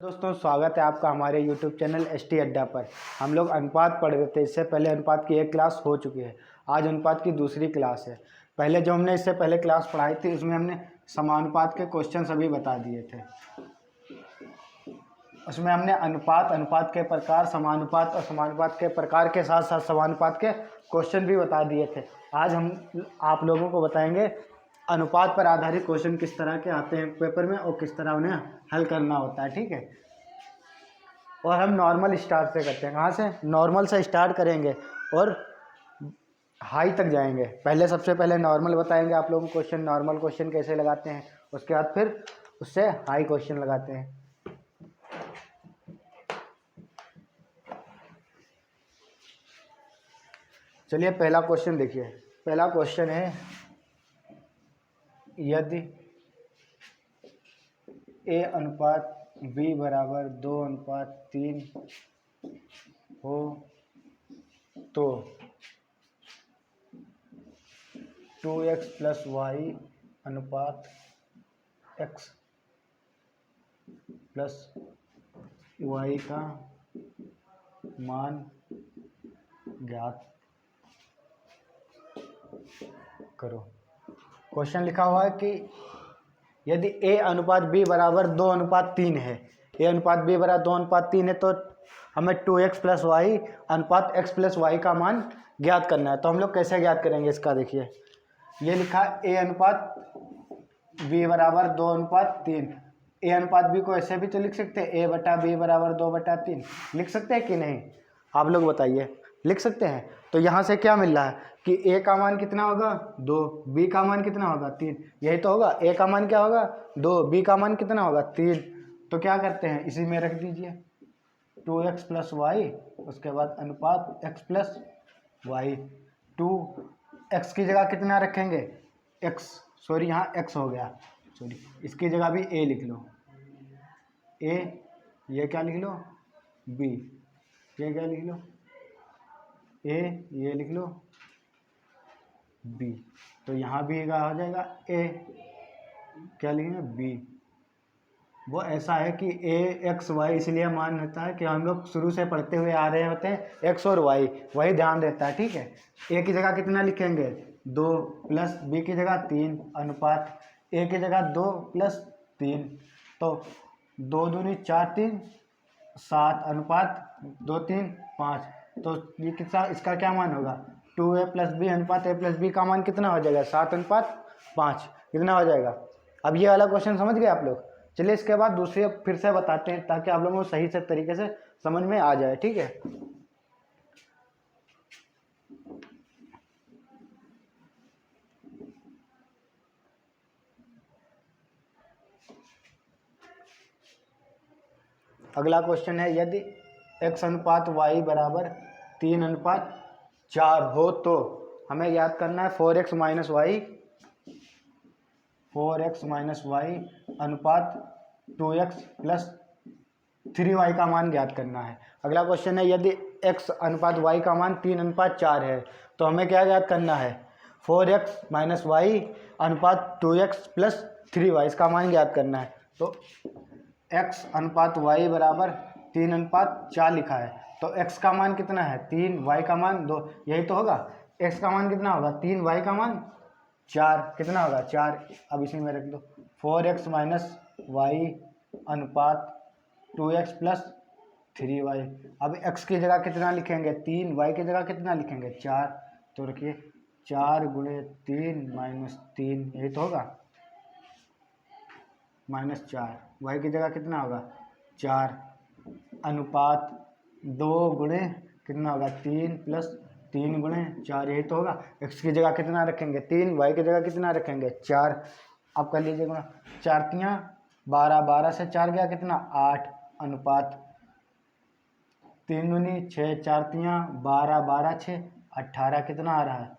दोस्तों स्वागत है आपका हमारे YouTube चैनल ST अड्डा पर। हम लोग अनुपात पढ़ रहे थे। इससे पहले अनुपात की एक क्लास हो चुकी है। आज अनुपात की दूसरी क्लास है। पहले जो हमने इससे पहले क्लास पढ़ाई थी उसमें हमने समानुपात के क्वेश्चन सभी बता दिए थे। उसमें हमने अनुपात, अनुपात के प्रकार, समानुपात और समानुपात के प्रकार के साथ साथ समानुपात के क्वेश्चन भी बता दिए थे। आज हम आप लोगों को बताएंगे अनुपात पर आधारित क्वेश्चन किस तरह के आते हैं पेपर में और किस तरह उन्हें हल करना होता है। ठीक है। और हम नॉर्मल स्टार्ट से करते हैं। कहाँ से? नॉर्मल से स्टार्ट करेंगे और हाई तक जाएंगे। पहले सबसे पहले नॉर्मल बताएंगे आप लोगों को क्वेश्चन, नॉर्मल क्वेश्चन कैसे लगाते हैं। उसके बाद फिर उससे हाई क्वेश्चन लगाते हैं। चलिए पहला क्वेश्चन देखिए। पहला क्वेश्चन है, यदि A अनुपात B बराबर 2:3 हो तो 2x प्लस वाई अनुपात x प्लस वाई का मान ज्ञात करो। क्वेश्चन लिखा हुआ है कि यदि A अनुपात B बराबर 2:3 है, A अनुपात B बराबर 2:3 है तो हमें 2x प्लस वाई अनुपात x प्लस वाई का मान ज्ञात करना है। तो हम लोग कैसे ज्ञात करेंगे इसका देखिए। ये लिखा A अनुपात B बराबर 2:3। A अनुपात B को ऐसे भी तो लिख सकते हैं, A बटा B बराबर 2/3 लिख सकते हैं कि नहीं? आप लोग बताइए, लिख सकते हैं। तो यहाँ से क्या मिल रहा है कि A का मान कितना होगा 2, B का मान कितना होगा 3। यही तो होगा। A का मान क्या होगा 2, B का मान कितना होगा 3। तो क्या करते हैं, इसी में रख दीजिए 2x प्लस वाई, उसके बाद अनुपात x प्लस वाई। 2x की जगह कितना रखेंगे x, सॉरी यहाँ x हो गया, सॉरी इसकी जगह भी A लिख लो। A, ये क्या लिख लो B, ये क्या लिख लो A, ये लिख लो B। तो यहाँ भी क्या हो जाएगा A, क्या लिखेंगे B। वो ऐसा है कि A x y इसलिए मान रहता है कि हम लोग शुरू से पढ़ते हुए आ रहे होते हैं x और y, वही ध्यान रहता है। ठीक है। A की जगह कितना लिखेंगे 2 प्लस B की जगह 3 अनुपात A की जगह 2 प्लस 3, तो 2 दूनी 4 3 7 अनुपात 2 3 5। तो ये कितना, इसका क्या मान होगा 2a प्लस बी अनुपात a प्लस बी का मान कितना हो जाएगा 7:5 कितना हो जाएगा। अब ये वाला क्वेश्चन समझ गए आप लोग। चलिए इसके बाद दूसरे फिर से बताते हैं ताकि आप लोगों को सही से तरीके से समझ में आ जाए। ठीक है। अगला क्वेश्चन है, यदि x अनुपात y बराबर 3:4 हो तो हमें याद करना है 4x माइनस वाई अनुपात 2x प्लस 3y का मान ज्ञात करना है। अगला क्वेश्चन है, यदि x अनुपात y का मान 3:4 है तो हमें क्या ज्ञात करना है 4x माइनस वाई अनुपात 2x प्लस 3y, इसका मान ज्ञात करना है। तो x अनुपात y बराबर 3:4 लिखा है, तो x का मान कितना है 3, y का मान 2, यही तो होगा। x का मान कितना होगा 3, y का मान 4, कितना होगा 4। अब इसी में रख दो 4x माइनस वाई अनुपात 2x प्लस 3y। अब x की जगह कितना लिखेंगे 3, y की जगह कितना लिखेंगे 4, तो रखिए 4 गुणे 3 माइनस 3, यही तो होगा -4। y की जगह कितना होगा 4 अनुपात 2 गुणे कितना होगा 3 प्लस 3 गुणे 4, यही तो होगा। x की जगह कितना रखेंगे 3, y की जगह कितना रखेंगे 4। अब कर लीजिए गुणा, 4 तियाँ 12, 12 से 4 गया कितना 8 अनुपात 3 दूनी 6, 4 तियाँ 12, 12 6 18, कितना आ रहा है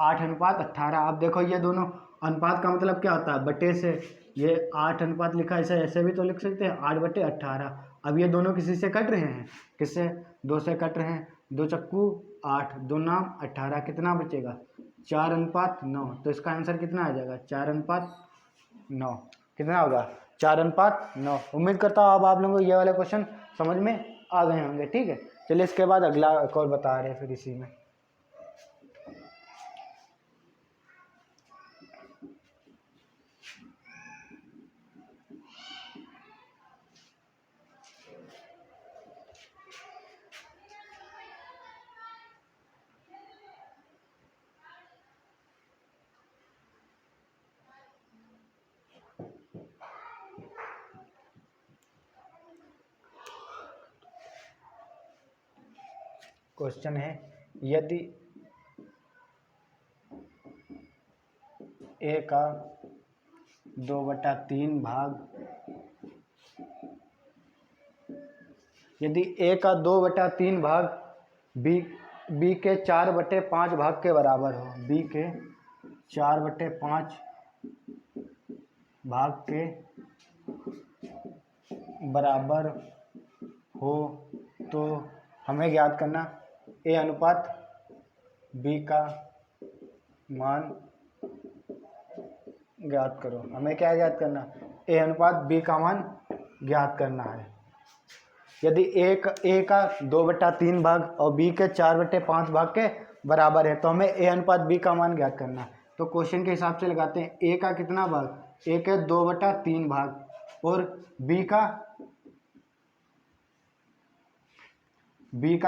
8 अनुपात 18। अब देखो ये दोनों अनुपात का मतलब क्या होता है बटे से, ये 8 अनुपात लिखा है, इसे ऐसे भी तो लिख सकते हैं 8/18। अब ये दोनों किसी से कट रहे हैं, किससे 2 से कट रहे हैं, 2 चक्कू 8, 2 नाम 18, कितना बचेगा 4:9। तो इसका आंसर कितना आ जाएगा 4:9, कितना होगा 4:9। उम्मीद करता हूँ अब आप लोगों को ये वाले क्वेश्चन समझ में आ गए होंगे। ठीक है, चलिए इसके बाद अगला एक और बता रहे हैं फिर इसी में। क्वेश्चन है यदि ए का 2/3 भाग, यदि ए का 2/3 भाग बी के 4/5 भाग के बराबर हो, बी के 4/5 भाग के बराबर हो तो हमें ज्ञात करना ए अनुपात बी का मान ज्ञात करो। हमें क्या ज्ञात करना, ए अनुपात बी का मान ज्ञात करना है। यदि ए का 2/3 भाग और बी के 4/5 भाग के बराबर है तो हमें ए अनुपात बी का मान ज्ञात करना है। तो क्वेश्चन के हिसाब से लगाते हैं, ए का कितना भाग, ए के 2/3 भाग और बी का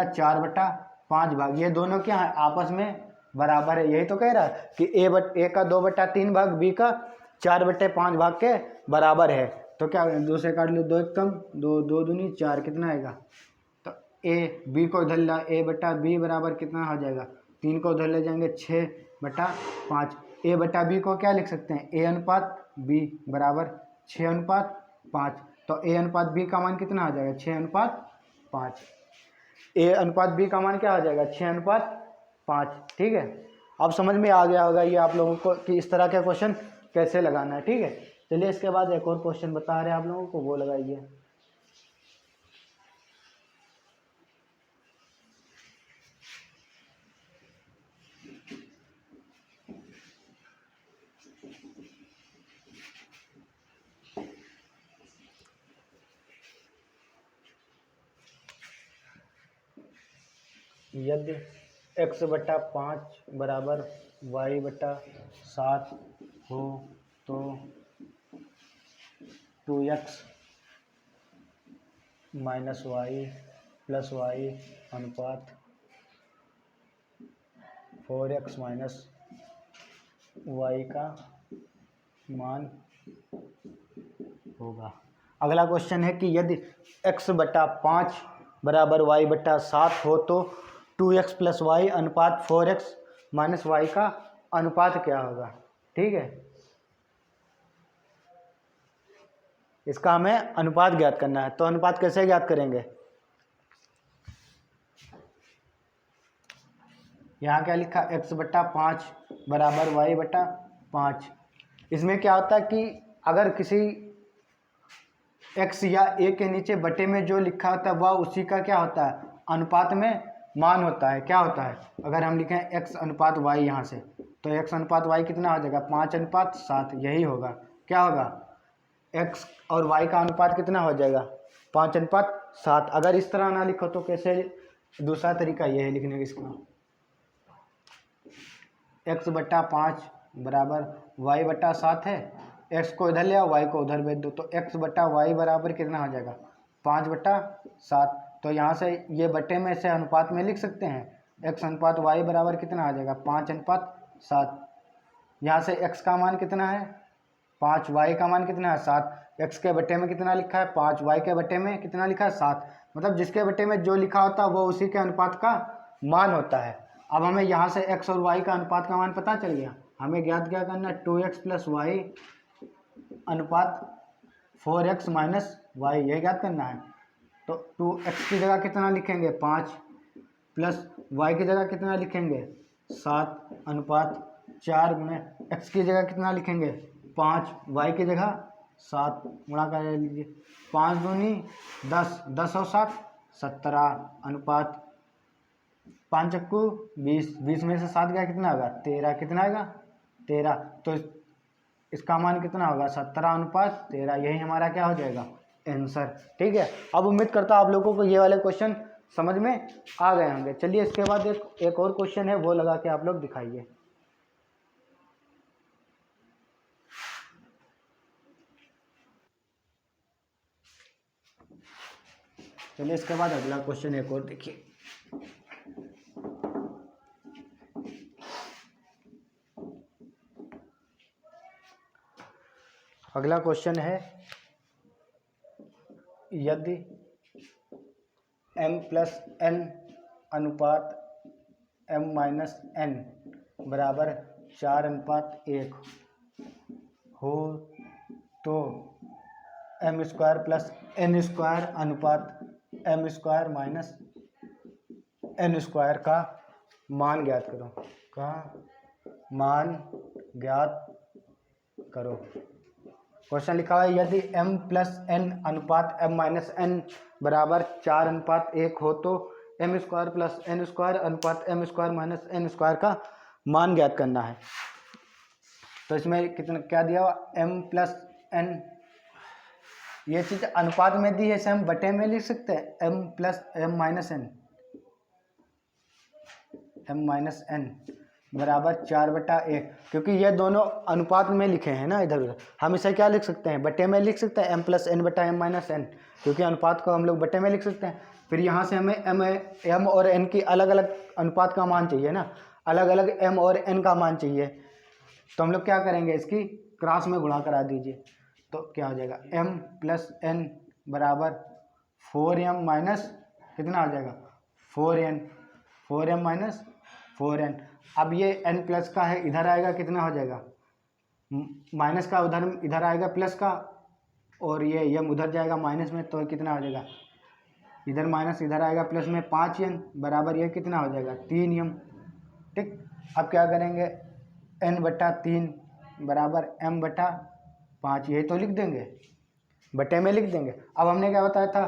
4/5 भाग, ये दोनों क्या है, आपस में बराबर है। यही तो कह रहा है कि ए का 2/3 भाग बी का 4/5 भाग के बराबर है। तो क्या दूसरे काट लो, 2 1 कम 2, 2 दूनी 4, कितना आएगा। तो ए बी को उधर ला, ए बटा बी बराबर कितना हो जाएगा, 3 को उधर ले जाएंगे 6/5। ए बटा बी को क्या लिख सकते हैं, ए अनुपात बी बराबर 6/5। तो ए अनुपात बी का मान कितना आ जाएगा, 6/5। ए अनुपात बी का मान क्या आ जाएगा, 6/5। ठीक है, अब समझ में आ गया होगा ये आप लोगों को कि इस तरह के क्वेश्चन कैसे लगाना है। ठीक है, चलिए इसके बाद एक और क्वेश्चन बता रहे हैं आप लोगों को, वो लगाइए। यदि x/5 बराबर y/7 हो तो 2x - y + y अनुपात 4x - y का मान होगा। अगला क्वेश्चन है कि यदि x/5 बराबर y/7 हो तो 2x + y अनुपात 4x - y का अनुपात क्या होगा। ठीक है, इसका हमें अनुपात ज्ञात करना है। तो अनुपात कैसे ज्ञात करेंगे, यहाँ क्या लिखा, x/5 बराबर y/5। इसमें क्या होता है कि अगर किसी x या a के नीचे बटे में जो लिखा होता है वह उसी का क्या होता है, अनुपात में मान होता है। क्या होता है, अगर हम लिखें x अनुपात y यहाँ से, तो x अनुपात y कितना हो जाएगा, 5:7। यही होगा, क्या होगा, x और y का अनुपात कितना हो जाएगा, 5:7। अगर इस तरह ना लिखो तो कैसे, दूसरा तरीका ये है लिखने का इसका, x/5 बराबर y/7 है, x को इधर ले आओ, y को उधर भेज दो, तो x/y बराबर कितना हो जाएगा, 5/7। तो यहाँ से ये बटे में से अनुपात में लिख सकते हैं, x अनुपात y बराबर कितना आ जाएगा, 5:7। यहाँ से x का मान कितना है 5, y का मान कितना है 7। x के बटे में कितना लिखा है 5, y के बटे में कितना लिखा है 7। मतलब जिसके बटे में जो लिखा होता है वो उसी के अनुपात का मान होता है। अब हमें यहाँ से x और y का अनुपात का मान पता चल गया। हमें ज्ञात क्या करना है, 2x + y अनुपात 4x - y, ये ज्ञात करना है। तो 2x की जगह कितना लिखेंगे 5 प्लस y की जगह कितना लिखेंगे 7 अनुपात 4 गुणे x की जगह कितना लिखेंगे 5, y की जगह 7 गुणा कर लीजिए, 5 दूनी 10, 10 और 7 17 अनुपात 5 चक्कू 20, 20 में से 7 गया कितना होगा 13, कितना आएगा 13। तो इसका मान कितना होगा 17:13, यही हमारा क्या हो जाएगा आंसर। ठीक है, अब उम्मीद करता हूँ आप लोगों को ये वाले क्वेश्चन समझ में आ गए होंगे। चलिए इसके बाद एक और क्वेश्चन है, वो लगा के आप लोग दिखाइए। चलिए इसके बाद अगला क्वेश्चन एक और देखिए। अगला क्वेश्चन है, यदि m+n अनुपात m-n बराबर 4:1 हो तो m² + n² अनुपात m² - n² का मान ज्ञात करो। क्वेश्चन लिखा हुआ है, यदि m+n अनुपात m-n बराबर 4:1 हो तो m² + n² अनुपात m² - n² का मान ज्ञात करना है। तो इसमें कितना क्या दिया हुआ, m+n, ये चीज अनुपात में दी है, इसे हम बटे में लिख सकते हैं, m-n बराबर 4/1, क्योंकि ये दोनों अनुपात में लिखे हैं ना इधर उधर, हम इसे क्या लिख सकते हैं, बटे में लिख सकते हैं, m+n/m-n, क्योंकि अनुपात को हम लोग बटे में लिख सकते हैं। फिर यहाँ से हमें m और n की अलग अलग अनुपात का मान चाहिए ना, अलग अलग m और n का मान चाहिए, तो हम लोग क्या करेंगे, इसकी क्रॉस में गुणा करा दीजिए, तो क्या हो जाएगा, m+n बराबर 4m माइनस कितना हो जाएगा 4m माइनस 4n। अब ये n प्लस का है, इधर आएगा कितना हो जाएगा, माइनस का उधर इधर आएगा प्लस का, और ये m उधर जाएगा माइनस में, तो कितना हो जाएगा, इधर माइनस इधर आएगा प्लस में, 5n बराबर ये कितना हो जाएगा 3m। ठीक, अब क्या करेंगे, n/3 बराबर m/5, यही तो लिख देंगे, बटे में लिख देंगे। अब हमने क्या बताया था,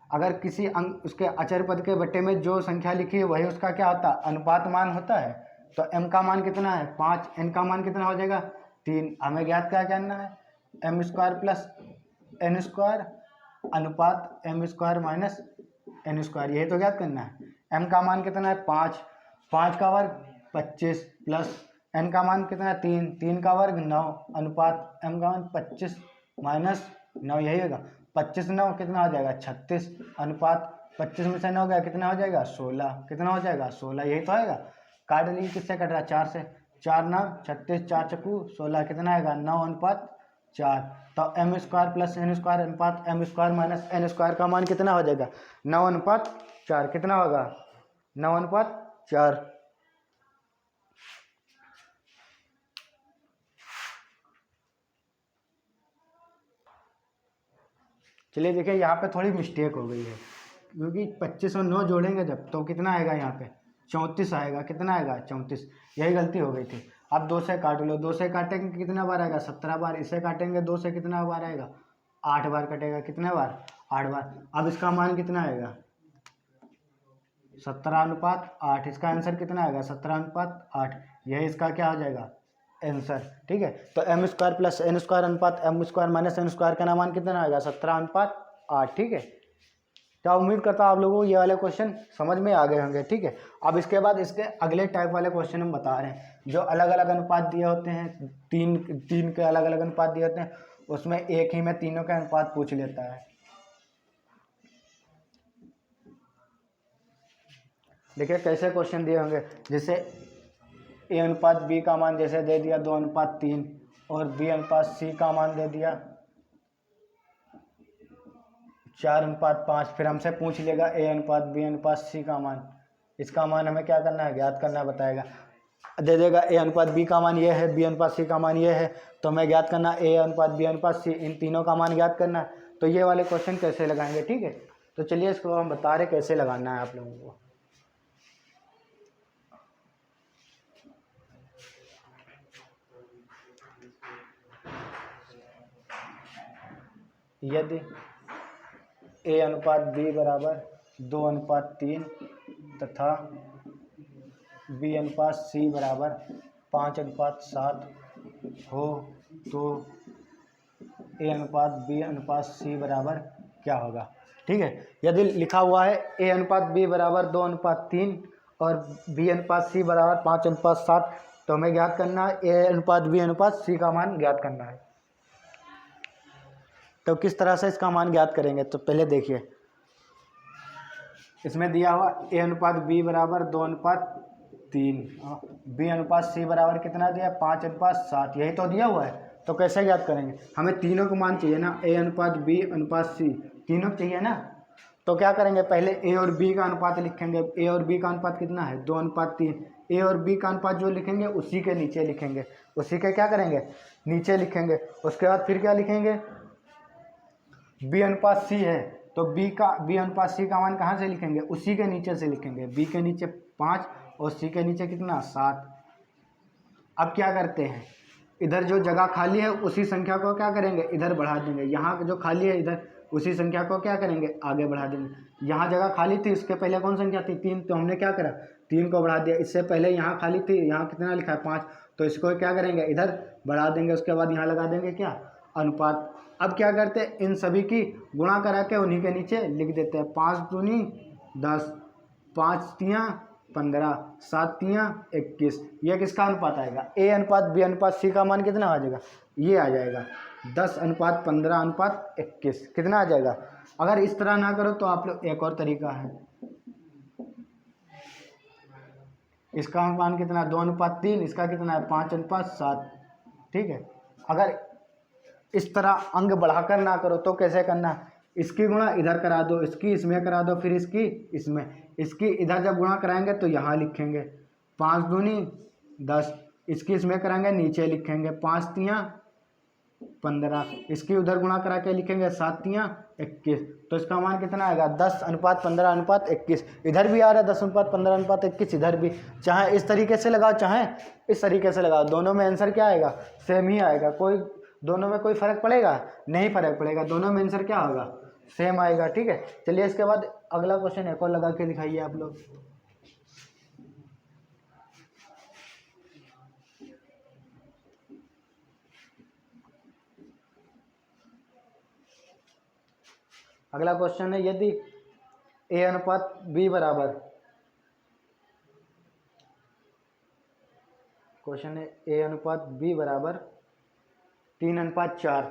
अगर किसी अंक उसके अचर पद के बटे में जो संख्या लिखी है वही उसका क्या होता है, अनुपात मान होता है। तो m का मान कितना है 5, n का मान कितना हो जाएगा 3। हमें ज्ञात क्या करना है, m² + n² अनुपात m² - n², यही तो ज्ञात करना है। m का मान कितना है 5, 5 का वर्ग 25 प्लस n का मान कितना है 3, 3 का वर्ग 9 अनुपात m का मान 25 माइनस 9, यही होगा 25 9 कितना हो जाएगा 36 अनुपात 25 में से 9 गया कितना हो जाएगा 16, कितना हो जाएगा 16, यही तो आएगा। काट लीजिए, किससे कट रहा है 4 से, 4 9 36, 4 चक्कू 16, कितना आएगा 9:4। तो m² + n² अनुपात m² - n² का मान कितना हो जाएगा 9:4, कितना होगा 9:4। चलिए देखिए, यहाँ पे थोड़ी मिस्टेक हो गई है, क्योंकि 25 और 9 जोड़ेंगे जब तो कितना आएगा, यहाँ पे 34 आएगा, कितना आएगा 34, यही गलती हो गई थी। अब 2 से काट लो, 2 से काटेंगे कितना बार आएगा 17 बार, इसे काटेंगे 2 से कितना बार आएगा 8 बार कटेगा, कितने बार 8 बार। अब इसका मान कितना आएगा 17:8, इसका आंसर कितना आएगा 17:8, यही इसका क्या हो जाएगा आंसर। ठीक है, तो m² + n² अनुपात m² - n² का मान कितना आएगा 17:8। ठीक है, तो उम्मीद करता हूँ आप लोगों को ये वाले क्वेश्चन समझ में आ गए होंगे। ठीक है, अब इसके बाद इसके अगले टाइप वाले क्वेश्चन हम बता रहे हैं, जो अलग अलग अनुपात दिए होते हैं, तीन के अलग अलग अनुपात दिए होते हैं, उसमें एक ही में तीनों का अनुपात पूछ लेता है। देखिए कैसे क्वेश्चन दिए होंगे, जैसे a/b का मान जैसे दे दिया 2:3 और b/c का मान दे दिया 4:5, फिर हमसे पूछ लेगा a/b/c का मान, इसका मान हमें क्या करना है ज्ञात करना बताएगा, दे देगा a/b का मान ये है, b/c का मान ये है, तो हमें ज्ञात करना a/b/c, इन तीनों का मान ज्ञात करना है। तो ये वाले क्वेश्चन कैसे लगाएंगे, ठीक है, तो चलिए इसको हम बता रहे कैसे लगाना है आप लोगों को। यदि a/b बराबर 2:3 तथा b/c बराबर 5:7 हो तो ए अनुपात बी अनुपात सी बराबर क्या होगा। ठीक है, यदि लिखा हुआ है ए अनुपात बी बराबर 2:3 और बी अनुपात सी बराबर 5:7, तो हमें ज्ञात करना है ए अनुपात बी अनुपात सी का मान ज्ञात करना है। तो किस तरह से इसका मान ज्ञात करेंगे, तो पहले देखिए इसमें दिया हुआ ए अनुपात बी बराबर 2:3, बी अनुपात सी बराबर कितना दिया 5:7, यही तो दिया हुआ है। तो कैसे ज्ञात करेंगे, हमें तीनों को मान चाहिए ना, ए अनुपात बी अनुपात सी तीनों चाहिए ना। तो क्या करेंगे, पहले ए और बी का अनुपात लिखेंगे। ए और बी का अनुपात कितना है 2:3। ए और बी का अनुपात जो लिखेंगे उसी के नीचे लिखेंगे, उसी के क्या करेंगे नीचे लिखेंगे। उसके बाद फिर क्या लिखेंगे, बी अनुपात सी है तो बी अनुपात सी का मान कहाँ से लिखेंगे, उसी के नीचे से लिखेंगे। बी के नीचे 5 और सी के नीचे कितना 7। अब क्या करते हैं, इधर जो जगह खाली है उसी संख्या को क्या करेंगे इधर बढ़ा देंगे। यहाँ जो खाली है इधर उसी संख्या को क्या करेंगे आगे बढ़ा देंगे। यहाँ जगह खाली थी उसके पहले कौन संख्या थी 3, तो हमने क्या करा 3 को बढ़ा दिया। इससे पहले यहाँ खाली थी, यहाँ कितना लिखा है 5, तो इसको क्या करेंगे इधर बढ़ा देंगे। उसके बाद यहाँ लगा देंगे क्या अनुपात। अब क्या करते हैं, इन सभी की गुणा करा के उन्हीं के नीचे लिख देते हैं। 5 दूनी 10, 5 तियाँ 15, 7 तियाँ 21। ये किसका अनुपात आएगा, ए अनुपात बी अनुपात सी का मान कितना आ जाएगा, ये आ जाएगा 10:15:21। कितना आ जाएगा। अगर इस तरह ना करो तो आप लोग एक और तरीका है, इसका मान कितना 2:3, इसका कितना है 5:7। ठीक है, अगर इस तरह अंग बढ़ाकर ना करो तो कैसे करना, इसकी गुणा इधर करा दो, इसकी इसमें करा दो, फिर इसकी इसमें, इसकी इधर जब गुणा कराएंगे तो यहाँ लिखेंगे 5 दूनी 10, इसकी इसमें कराएंगे नीचे लिखेंगे 5 तियाँ 15, इसकी उधर गुणा करा के लिखेंगे 7 तियाँ 21। तो इसका मान कितना आएगा 10:15:21। इधर भी आ रहा है 10:15:21, इधर भी। चाहे इस तरीके से लगाओ चाहे इस तरीके से लगाओ, दोनों में आंसर क्या आएगा सेम ही आएगा। दोनों में कोई फर्क पड़ेगा नहीं, फर्क पड़ेगा, दोनों में आंसर क्या होगा सेम आएगा। ठीक है, चलिए इसके बाद अगला क्वेश्चन एक और लगा के दिखाइए आप लोग। अगला क्वेश्चन है, यदि ए अनुपात बी बराबर, क्वेश्चन है ए अनुपात बी बराबर 3:4,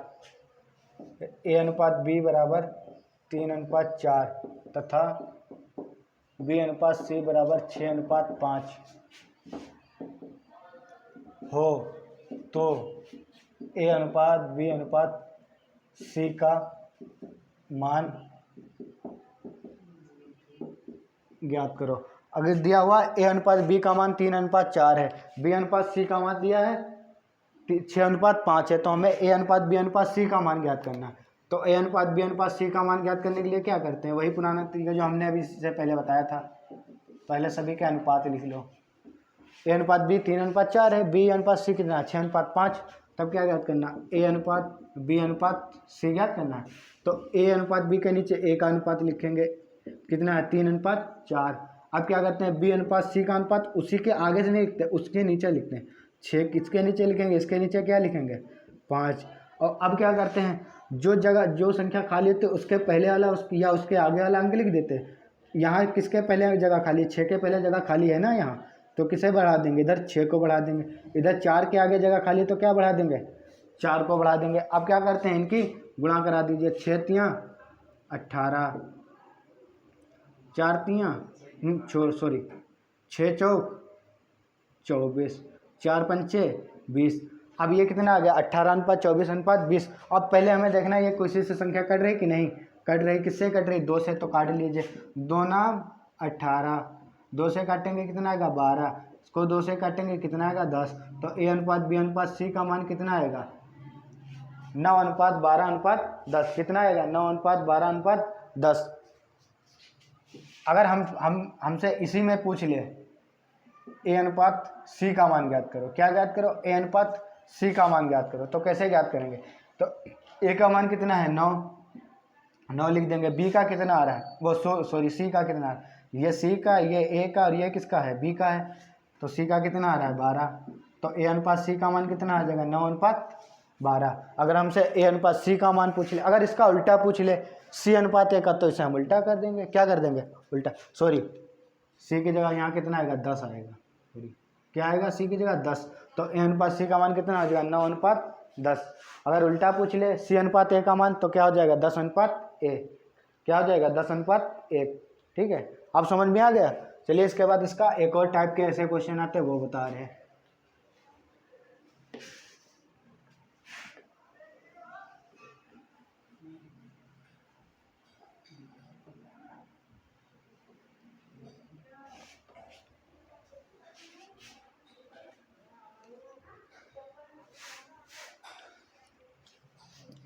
ए अनुपात बी बराबर 3:4 तथा बी अनुपात सी बराबर 6:5 हो तो ए अनुपात बी अनुपात सी का मान ज्ञात करो। अगर दिया हुआ ए अनुपात बी का मान 3:4 है, बी अनुपात सी का मान दिया है 6:5 है, तो हमें ए अनुपात बी अनुपात सी का मान ज्ञात करना है। तो ए अनुपात बी अनुपात सी का मान ज्ञात करने के लिए क्या करते हैं, वही पुराना तरीका जो हमने अभी इससे पहले बताया था। पहले सभी के अनुपात लिख लो। ए अनुपात बी 3:4 है, बी अनुपात सी कितना है 6:5। तब क्या ज्ञात करना, ए अनुपात बी अनुपात सी ज्ञात करना है। तो ए अनुपात बी के नीचे ए का अनुपात लिखेंगे, कितना है 3:4। अब क्या करते हैं, बी अनुपात सी का अनुपात उसी के आगे से नहीं लिखते, उसके नीचे लिखते हैं। 6 किसके नीचे लिखेंगे, इसके नीचे क्या लिखेंगे 5। और अब क्या करते हैं, जो संख्या खाली होती है उसके पहले वाला या उसके आगे वाला अंक लिख देते हैं। यहाँ किसके पहले जगह खाली है, 6 के पहले जगह खाली है ना यहाँ, तो किसे बढ़ा देंगे इधर 6 को बढ़ा देंगे। इधर 4 के आगे जगह खाली तो क्या बढ़ा देंगे 4 को बढ़ा देंगे। अब क्या करते हैं, इनकी गुणा करा दीजिए। 6 तियाँ 18, 4 तियाँ 6 चौक 24, 4 पंचे 20। अब ये कितना आ गया 18:24:20। अब पहले हमें देखना है ये किसी से संख्या कट रही कि नहीं कट रही, किससे कट रही 2 से, तो काट लीजिए। 2 नाम 18, 2 से काटेंगे कितना आएगा 12, इसको 2 से काटेंगे कितना आएगा 10। तो ए अनुपात बी अनुपात सी का मान कितना आएगा 9:12:10। कितना आएगा 9:12:10। अगर हमसे इसी में पूछ ले ए अनुपात सी का मान ज्ञात करो, क्या ज्ञात करो ए अनुपात सी का मान ज्ञात करो, तो कैसे ज्ञात करेंगे। तो ए का मान कितना है 9 लिख देंगे। बी का कितना आ रहा है वो सॉरी सी का कितना आ रहा है, ये सी का, ये ए का और ये किसका है बी का है। तो सी का कितना आ रहा है 12। तो ए अनुपात सी का मान कितना आ जाएगा 12। अगर हमसे a अनुपात c का मान पूछ ले, अगर इसका उल्टा पूछ ले c अनुपात a का, तो इसे हम उल्टा कर देंगे। क्या कर देंगे? उल्टा। सॉरी, c की जगह यहाँ कितना आएगा? 10 आएगा। सॉरी, क्या आएगा? c की जगह 10। तो a अनुपात c का मान कितना हो जाएगा? 9 अनुपात 10। अगर उल्टा पूछ ले c अनुपात a का मान, तो क्या हो जाएगा? 10 अनुपात a। क्या हो जाएगा? 10 अनुपात 1। ठीक है, अब समझ में आ गया। चलिए इसके बाद इसका एक और टाइप के ऐसे क्वेश्चन आते हैं, वो बता रहे हैं।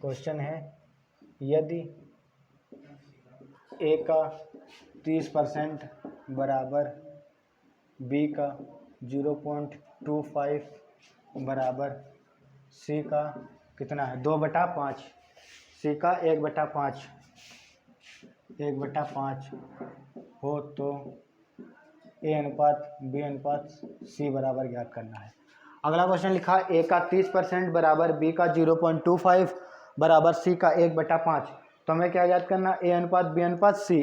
क्वेश्चन है, यदि a का 30% बराबर b का 0.25 बराबर c का कितना है? 2/5। c का 1/5 हो तो a अनुपात b अनुपात c बराबर ज्ञात करना है। अगला क्वेश्चन लिखा, a का 30% बराबर b का 0.25 बराबर c का 1/5। तो हमें क्या ज्ञात करना? a अनुपात b अनुपात c।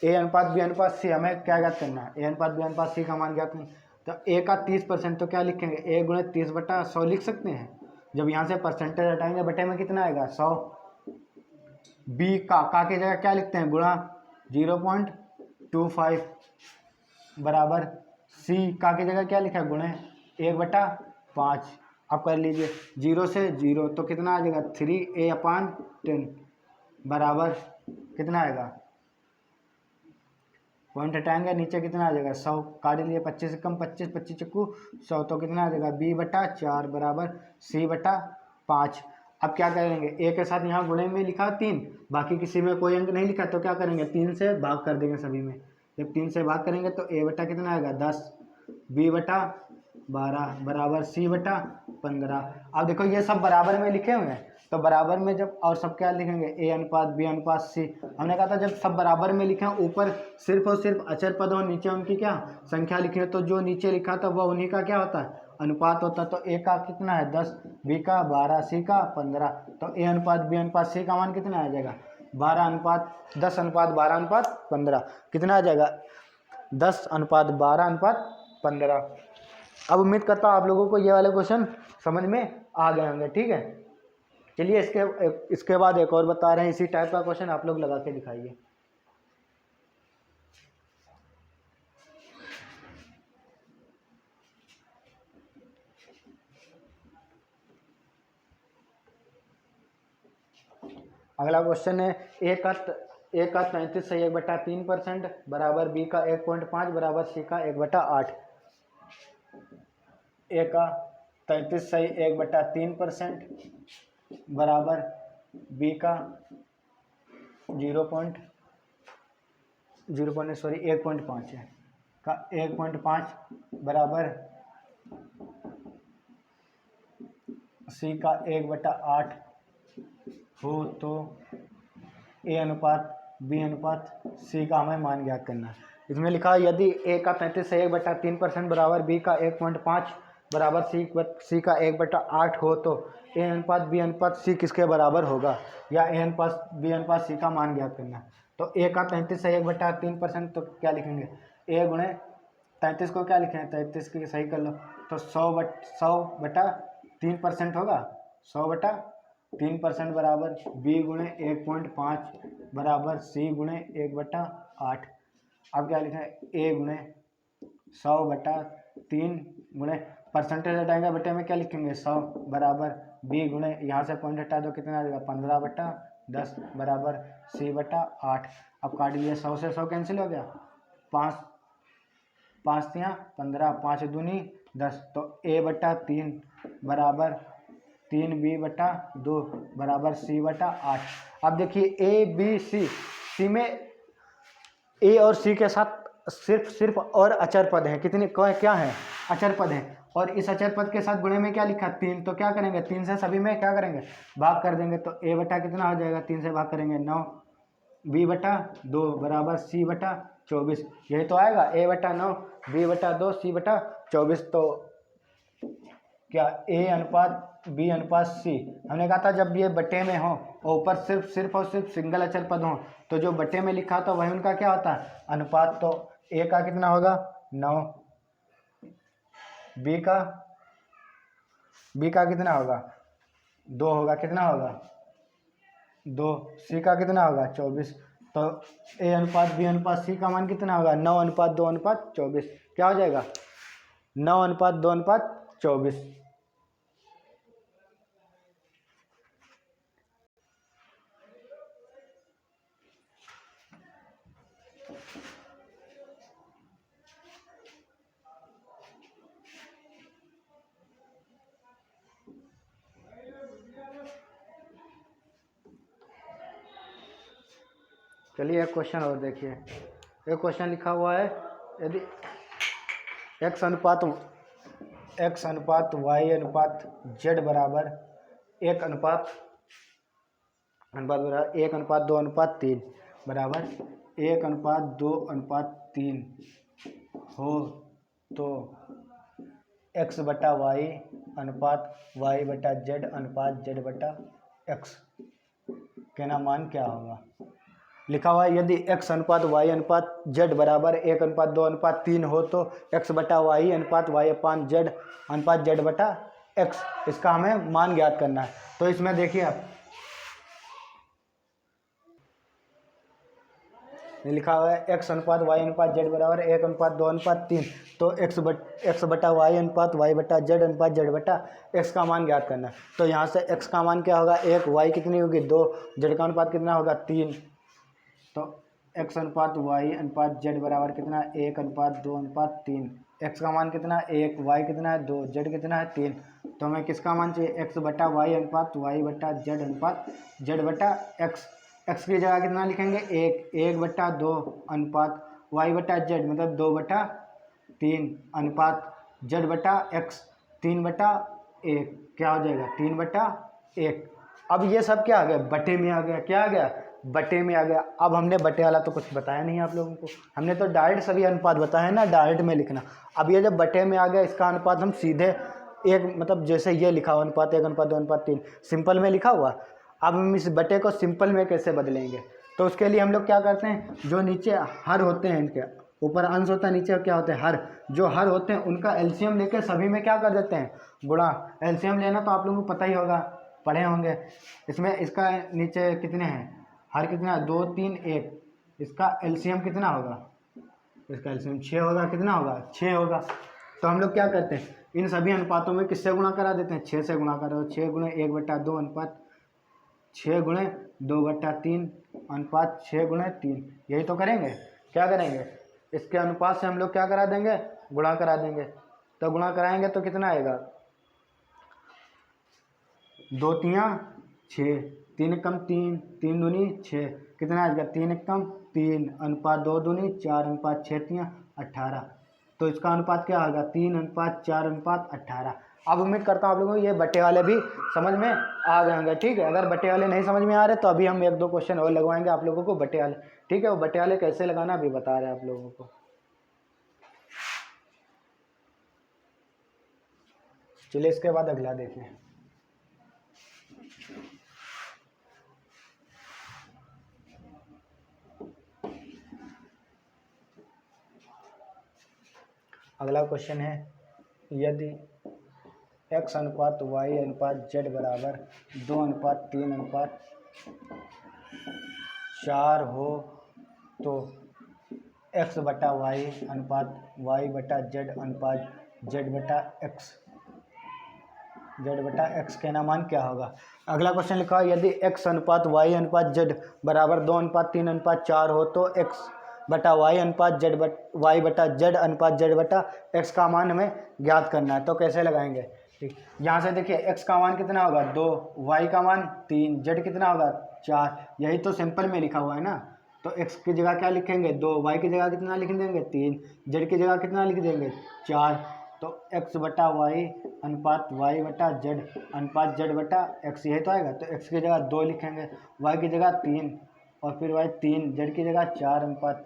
a अनुपात b अनुपात c हमें क्या ज्ञात करना है? a अनुपात b अनुपात c का मान ज्ञात करना। तो a का 30%, तो क्या लिखेंगे? a गुणे 30/100 लिख सकते हैं। जब यहाँ से परसेंटेज हटाएंगे, बटे में कितना आएगा? 100। b का की जगह क्या लिखते हैं? गुणा 0.25 बराबर c का की जगह क्या लिखा है? गुणे 1/5। अब कर लीजिए 0 से 0, तो कितना आ जाएगा? 3a/10 बराबर कितना आएगा? पॉइंट हटाएंगे, नीचे कितना आ जाएगा? 100। काट लिए 25 से कम 25, 25 चक्कू 100, तो कितना आ जाएगा? b/4 बराबर c/5। अब क्या करेंगे? a के साथ यहाँ गुणे में लिखा 3, बाकी किसी में कोई अंक नहीं लिखा, तो क्या करेंगे? 3 से भाग कर देंगे सभी में। जब 3 से भाग करेंगे तो a बटा कितना आएगा? 10, b/12 बराबर c/15। अब देखो ये सब बराबर में लिखे हुए हैं, तो बराबर में जब, और सब क्या लिखेंगे? a अनुपात b अनुपात c। हमने कहा था जब सब बराबर में लिखे हैं, ऊपर सिर्फ और सिर्फ अचर पद और नीचे उनकी क्या संख्या लिखी है, तो जो नीचे लिखा था वह उन्हीं का क्या होता है? अनुपात होता है। तो a का कितना है? 10, b का 12, c का 15। तो a अनुपात b अनुपात c का मान कितना आ जाएगा? 10 अनुपात 12 अनुपात 15। कितना आ जाएगा? 10 अनुपात 12 अनुपात 15। अब उम्मीद करता हूँ आप लोगों को ये वाले क्वेश्चन समझ में आ गए होंगे। ठीक है, चलिए इसके बाद एक और बता रहे हैं, इसी टाइप का क्वेश्चन आप लोग लगा के दिखाइए। अगला क्वेश्चन है, ए का 33 सही 1/3% बराबर b का 1.5 बराबर c का 1/8। ए का 33 सही 1/3% बराबर b का 1.5 है का 1.5 बराबर c का 1/8 हो तो a अनुपात b अनुपात c का हमें मान ज्ञात करना है। इसमें लिखा है, यदि a का 33 से 1/3% बराबर b का 1.5 बराबर c का 1/8 हो तो a अनुपात b अनुपात c किसके बराबर होगा, या a अनुपात b अनुपात c का मान ज्ञात करना है। तो a का 33 से 1/3%, तो क्या लिखेंगे? a गुणे 33 को क्या लिखेंगे? 33 की सही कर लो, तो 100/3% होगा। 100/3% बराबर b गुणे 1.5 बराबर c गुणे 1/8। अब क्या लिखें? a गुणे 100/3 गुणे परसेंटेज हटाएंगे, बटे में क्या लिखेंगे? 100 बराबर b गुणे, यहाँ से पॉइंट हटा दो, कितना आ जाएगा? 15/10 बराबर c/8। अब काट लिए, 100 से 100 कैंसिल हो गया, 5 तियाँ 15, 5 दूनी 10, तो a/3 बराबर 3b/2 बराबर c/8। अब देखिए a b c में a और c के साथ सिर्फ और अचर पद हैं। कितने क्या हैं? अचर पद हैं। और इस अचर पद के साथ गुणे में क्या लिखा? 3। तो क्या करेंगे? 3 से सभी में क्या करेंगे? भाग कर देंगे। तो a बटा कितना हो जाएगा? 3 से भाग करेंगे 9, b/2 बराबर c/24। यही तो आएगा, a/9 b/2 c/24। तो क्या a अनुपात बी अनुपात सी, हमने कहा था जब ये बटे में हो और ऊपर सिर्फ और सिर्फ सिंगल अचर पद हो तो जो बटे में लिखा था वही उनका क्या होता है अनुपात। तो ए का कितना होगा 9, बी का कितना होगा 2 होगा, कितना होगा 2, सी का कितना होगा 24। तो ए अनुपात बी अनुपात सी का मान कितना होगा 9 अनुपात 2 अनुपात 24, क्या हो जाएगा 9 अनुपात 2 अनुपात 24। चलिए एक क्वेश्चन और देखिए। एक क्वेश्चन लिखा हुआ है यदि x अनुपात y अनुपात z बराबर 1 अनुपात 2 अनुपात 3 बराबर 1 अनुपात 2 अनुपात 3 हो तो x बटा y अनुपात y बटा z अनुपात z बटा x के ना मान क्या होगा। लिखा हुआ है यदि x अनुपात y अनुपात z बराबर 1 अनुपात 2 अनुपात 3 हो तो x बटा y अनुपात y अपान z अनुपात z बटा x, इसका हमें मान ज्ञात करना है। तो इसमें देखिए आप लिखा हुआ है x अनुपात y अनुपात z बराबर 1 अनुपात 2 अनुपात 3, तो x बटा y अनुपात y बटा z अनुपात z बटा x का मान ज्ञात करना है। तो यहाँ से x का मान क्या होगा 1, y कितनी होगी 2, z का अनुपात कितना होगा 3, तो x अनुपात y अनुपात z बराबर कितना 1 अनुपात 2 अनुपात 3, x का मान कितना 1, y कितना है 2, z कितना है 3, तो हमें किसका मान चाहिए x बटा y अनुपात y बटा z अनुपात z बटा x। x की जगह कितना लिखेंगे 1 बटा 2 अनुपात y बटा z मतलब 2 बटा 3 अनुपात z बटा x 3 बटा 1, क्या हो जाएगा 3 बटा 1। अब ये सब क्या आ गया बटे में आ गया, क्या आ गया बटे में आ गया। अब हमने बटे वाला तो कुछ बताया नहीं आप लोगों को, हमने तो डायरेक्ट सभी अनुपात बताया ना, डायरेक्ट में लिखना। अब ये जब बटे में आ गया इसका अनुपात हम सीधे एक मतलब जैसे ये लिखा हुआ अनुपात 1 अनुपात 2 अनुपात 3 सिंपल में लिखा हुआ, अब हम इस बटे को सिंपल में कैसे बदलेंगे। तो उसके लिए हम लोग क्या करते हैं, जो नीचे हर होते हैं इनके ऊपर अंश होता है, नीचे क्या होते हैं हर, जो हर होते हैं उनका एलसीएम लेके सभी में क्या कर देते हैं गुणा। एलसीएम लेना तो आप लोगों को पता ही होगा, पढ़े होंगे। इसमें इसका नीचे कितने हैं हर कितना 2 3 1, इसका एलसीएम कितना होगा, इसका एलसीएम 6 होगा, कितना होगा 6 होगा। तो हम लोग क्या करते हैं इन सभी अनुपातों में किससे गुणा करा देते हैं 6 से गुणा करो, 6 गुणे 1 बटा 2 अनुपात 6 गुणे 2 बटा 3 अनुपात 6 गुणे 3, यही तो करेंगे। क्या करेंगे इसके अनुपात से हम लोग क्या करा देंगे गुणा करा देंगे। तो गुणा कराएंगे तो कितना आएगा 2 तियाँ 6, 3 एकम 3, 3 दूनी 6, कितना आएगा 3 एकम 3 अनुपात 2 दूनी 4 अनुपात 6 तियाँ 18। तो इसका अनुपात क्या होगा 3 अनुपात 4 अनुपात 18। अब उम्मीद करता हूँ आप लोगों को ये बटे वाले भी समझ में आ गए होंगे, ठीक है। अगर बटे वाले नहीं समझ में आ रहे तो अभी हम 1-2 क्वेश्चन और लगवाएंगे आप लोगों को बटे वाले, ठीक है। वो बटे वाले कैसे लगाना अभी बता रहे हैं आप लोगों को। चलिए इसके बाद अगला देखिए। अगला क्वेश्चन है यदि x अनुपात y अनुपात z बराबर 2 अनुपात 3 अनुपात 4 हो तो x बटा y अनुपात y बटा z अनुपात z बटा x के ना मान क्या होगा। अगला क्वेश्चन लिखा है यदि x अनुपात y अनुपात z बराबर 2 अनुपात 3 अनुपात 4 हो तो x बटा y अनुपात y बटा z अनुपात z बटा x का मान हमें ज्ञात करना है। तो कैसे लगाएंगे, ठीक। यहाँ से देखिए x का मान कितना होगा 2, y का मान 3, z कितना होगा 4, यही तो सिंपल में लिखा हुआ है ना। तो x की जगह क्या लिखेंगे 2, y की जगह कितना लिख देंगे 3, z की जगह कितना लिख देंगे 4। तो x बटा y अनुपात y बटा z अनुपात z बटा x यही तो आएगा। तो x की जगह 2 लिखेंगे, y की जगह 3 और फिर y 3, z की जगह 4 अनुपात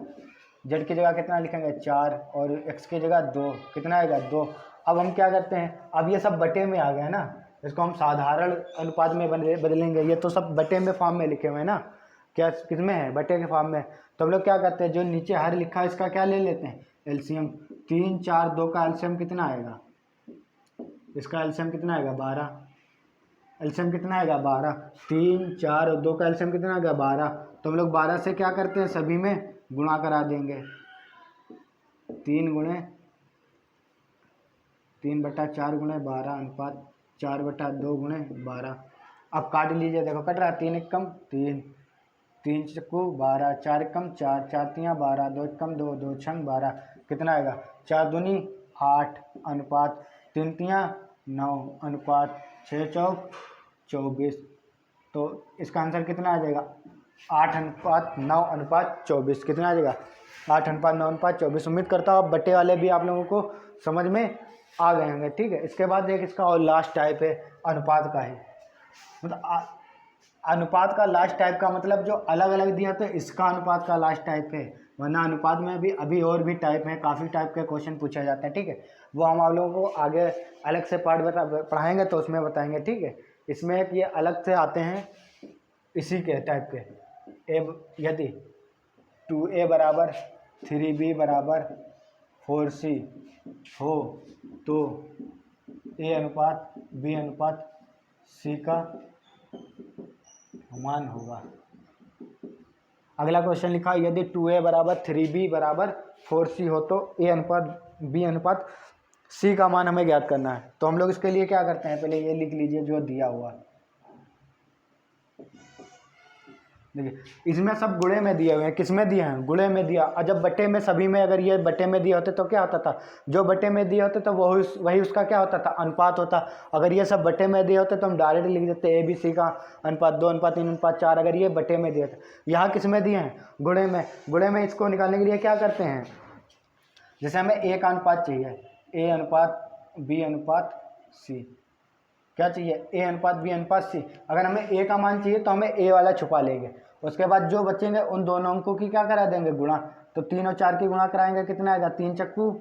z की जगह कितना लिखेंगे 4 और x की जगह 2, कितना आएगा 2। अब हम क्या करते हैं, अब ये सब बटे में आ गए ना, इसको हम साधारण अनुपात में बदलेंगे। ये तो सब बटे में फॉर्म में लिखे हुए हैं ना, क्या किस में है, बटे के फॉर्म में। तो हम लोग क्या करते हैं, जो नीचे हर लिखा है इसका क्या ले लेते हैं, एलसीएम। 3 4 2 का एलसीएम कितना आएगा, इसका एलसीएम कितना आएगा 12, एलसीएम कितना आएगा 12। 3 4 और 2 का एलसीएम कितना आएगा 12। तो हम लोग 12 से क्या करते हैं, सभी में गुणा करा देंगे। 3/4 गुणे 12 अनुपात 4/2 गुणे 12। अब काट लीजिए, देखो कट रहा है, 3 1 कम 3, 3 चक्कू 12, 4 कम 4, 4 तियाँ 12, 2 कम 2, 2 छंग 12, कितना आएगा 4 दूनी 8 अनुपात 3 तियाँ 9 अनुपात 6 चौक 24। तो इसका आंसर कितना आ जाएगा 8:9:24, कितना आ जाएगा 8:9:24। उम्मीद करता हूँ अब बटे वाले भी आप लोगों को समझ में आ गए होंगे। ठीक है, इसके बाद एक इसका और लास्ट टाइप है अनुपात का ही, मतलब अनुपात का लास्ट टाइप का मतलब जो अलग अलग दिया तो इसका अनुपात का लास्ट टाइप है, वरना अनुपात में भी अभी और भी टाइप है, काफ़ी टाइप के क्वेश्चन पूछा जाता है। ठीक है, वो हम आप लोगों को आगे अलग से पार्ट पढ़ाएंगे तो उसमें बताएंगे। ठीक है, इसमें एक ये अलग से आते हैं इसी के टाइप के, यदि 2a बराबर 3b बराबर 4c हो तो a अनुपात b अनुपात c का मान होगा। अगला क्वेश्चन लिखा, यदि 2a बराबर 3b बराबर 4c हो तो a अनुपात b अनुपात c का मान हमें ज्ञात करना है। तो हम लोग इसके लिए क्या करते हैं, पहले ये लिख लीजिए जो दिया हुआ। देखिए इसमें सब गुणे में दिए हुए हैं, किस में दिए हैं, गुणे में दिया। और जब बटे में सभी में अगर ये बटे में दिए होते तो क्या होता था, जो बटे में दिए होते तो वही उसका क्या होता था, अनुपात होता। अगर ये सब बटे में दिए होते तो हम डायरेक्ट लिख देते ए बी सी का अनुपात 2:3:4। अगर ये बटे में दिए थे, यहाँ किस में दिए हैं, गुणे में। गुणे में इसको निकालने के लिए क्या करते हैं, जैसे हमें ए का अनुपात चाहिए, ए अनुपात बी अनुपात सी, क्या चाहिए, ए अनुपात बी अनुपात सी। अगर हमें ए का मान चाहिए तो हमें ए वाला छुपा लेंगे, उसके बाद जो बचेंगे उन दोनों अंकों की क्या करा देंगे, गुणा। तो 3 और 4 की गुणा कराएंगे, कितना आएगा 3 चक्कू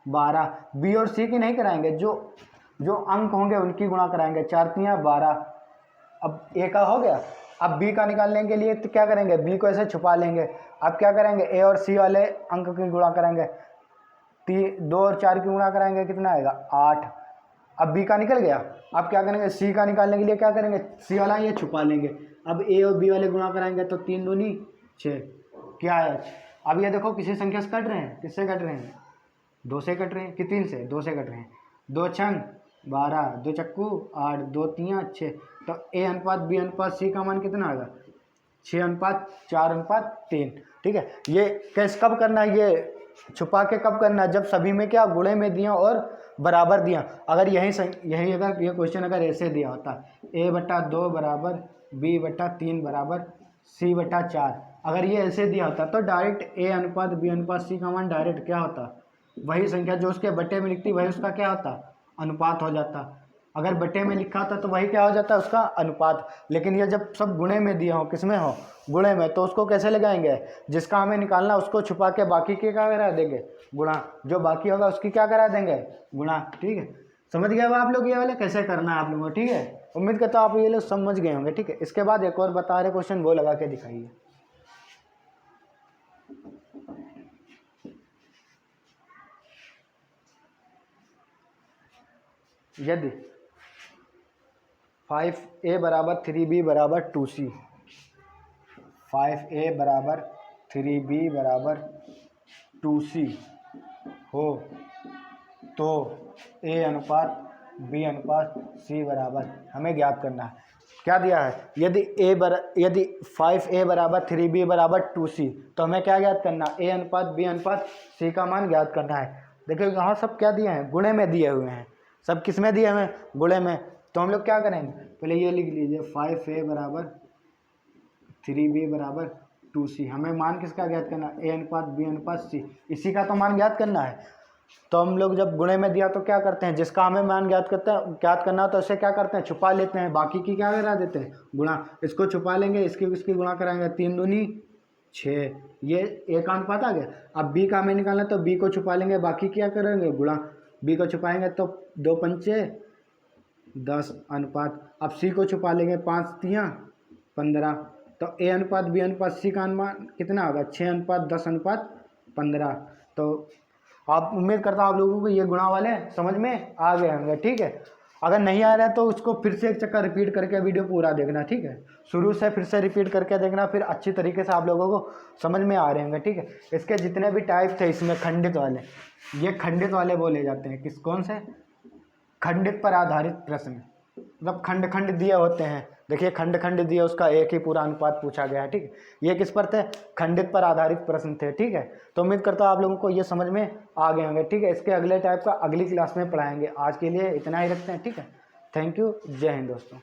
12। बी और सी की नहीं कराएंगे, जो अंक होंगे उनकी गुणा कराएंगे, 4 तियाँ 12। अब ए का हो गया। अब बी का निकालने के लिए तो क्या करेंगे, बी को ऐसे छुपा लेंगे। अब क्या करेंगे, ए और सी वाले अंक की गुणा कराएंगे, 2 और 4 की गुणा कराएंगे, कितना आएगा 8। अब बी का निकल गया। अब क्या करेंगे, सी का निकालने के लिए क्या करेंगे, सी वाला ये छुपा लेंगे। अब ए और बी वाले गुणा कराएंगे तो 3 दूनी 6, क्या है। अब ये देखो किसी संख्या से कट रहे हैं, किससे कट रहे हैं, 2 से कट रहे हैं कि 3 से, 2 से कट रहे हैं। 2 छंग 12, 2 चक्कू 8, 2 तियाँ 6। तो ए अनुपात बी अनुपात सी का मान कितना आएगा 6:4:3। ठीक है, ये कैसे कब करना है, ये छुपा के कब करना है, जब सभी में क्या गुणे में दिया और बराबर दिया। अगर यही अगर ये क्वेश्चन अगर ऐसे दिया होता, a/2 बराबर b/3 बराबर c/4, अगर ये ऐसे दिया होता तो डायरेक्ट a अनुपात b अनुपात c का मान डायरेक्ट क्या होता, वही संख्या जो उसके बटे में लिखती वही उसका क्या होता, अनुपात हो जाता। अगर बटे में लिखा था तो वही क्या हो जाता है, उसका अनुपात। लेकिन ये जब सब गुणे में दिया हो, किसमें हो, गुणे में, तो उसको कैसे लगाएंगे, जिसका हमें निकालना उसको छुपा के बाकी के क्या करा देंगे, गुणा। जो बाकी होगा उसकी क्या करा देंगे, गुणा। ठीक है, समझ गए आप लोग ये वाले कैसे करना है आप लोगों को। ठीक है, उम्मीद करता हूँ आप ये लोग समझ गए होंगे। ठीक है, इसके बाद एक और बता रहे क्वेश्चन, वो लगा के दिखाइए। यदि 5a बराबर 3b बराबर 2c, 5a बराबर 3b बराबर 2c हो तो a अनुपात b अनुपात c बराबर हमें ज्ञात करना है। क्या दिया है, यदि 5a बराबर 3b बराबर 2c, तो हमें क्या ज्ञात करना, a अनुपात b अनुपात c का मान ज्ञात करना है। देखिए यहाँ सब क्या दिए हैं, गुणे में दिए हुए हैं, सब किस में दिए हुए हैं, गुणे में। तो हम लोग क्या करेंगे, पहले ये लिख लीजिए 5a बराबर 3b बराबर 2c। हमें मान किसका ज्ञात करना, a अनुपात b अनुपात c, इसी का तो मान ज्ञात करना है। तो हम लोग जब गुणे में दिया तो क्या करते हैं, जिसका हमें मान ज्ञात करना तो इसे क्या करते हैं, छुपा लेते हैं, बाकी की क्या करा देते हैं, गुणा। इसको छुपा लेंगे, इसकी गुणा कराएंगे, 3 दूनी 6, ये a का अनुपात आ गया। अब b का हमें निकालना तो b को छुपा लेंगे, बाकी क्या करेंगे, गुणा। b को छुपाएंगे तो 2 पंचे 10 अनुपात, अब सी को छुपा लेंगे, 5 तियाँ 15, तो ए अनुपात बी अनुपात सी का अनुमान कितना होगा, 6 अनुपात 10 अनुपात 15। तो आप उम्मीद करता हूँ आप लोगों को ये गुणा वाले समझ में आ गए होंगे, ठीक है। अगर नहीं आ रहा है तो उसको फिर से एक चक्कर रिपीट करके वीडियो पूरा देखना, ठीक है। शुरू से फिर से रिपीट करके देखना, फिर अच्छी तरीके से आप लोगों को समझ में आ रहे होंगे, ठीक है। इसके जितने भी टाइप थे इसमें खंडित वाले, ये खंडित वाले बोले जाते हैं। किस कौन से? खंडित पर आधारित प्रश्न, मतलब खंड खंड दिए होते हैं। देखिए खंड खंड दिए, उसका एक ही पूरा अनुपात पूछा गया है, ठीक है। ये किस पर थे? खंडित पर आधारित प्रश्न थे, ठीक है। तो उम्मीद करता हूँ आप लोगों को ये समझ में आ गए होंगे, ठीक है। इसके अगले टाइप का अगली क्लास में पढ़ाएंगे। आज के लिए इतना ही रखते हैं, ठीक है। थैंक यू, जय हिंद दोस्तों।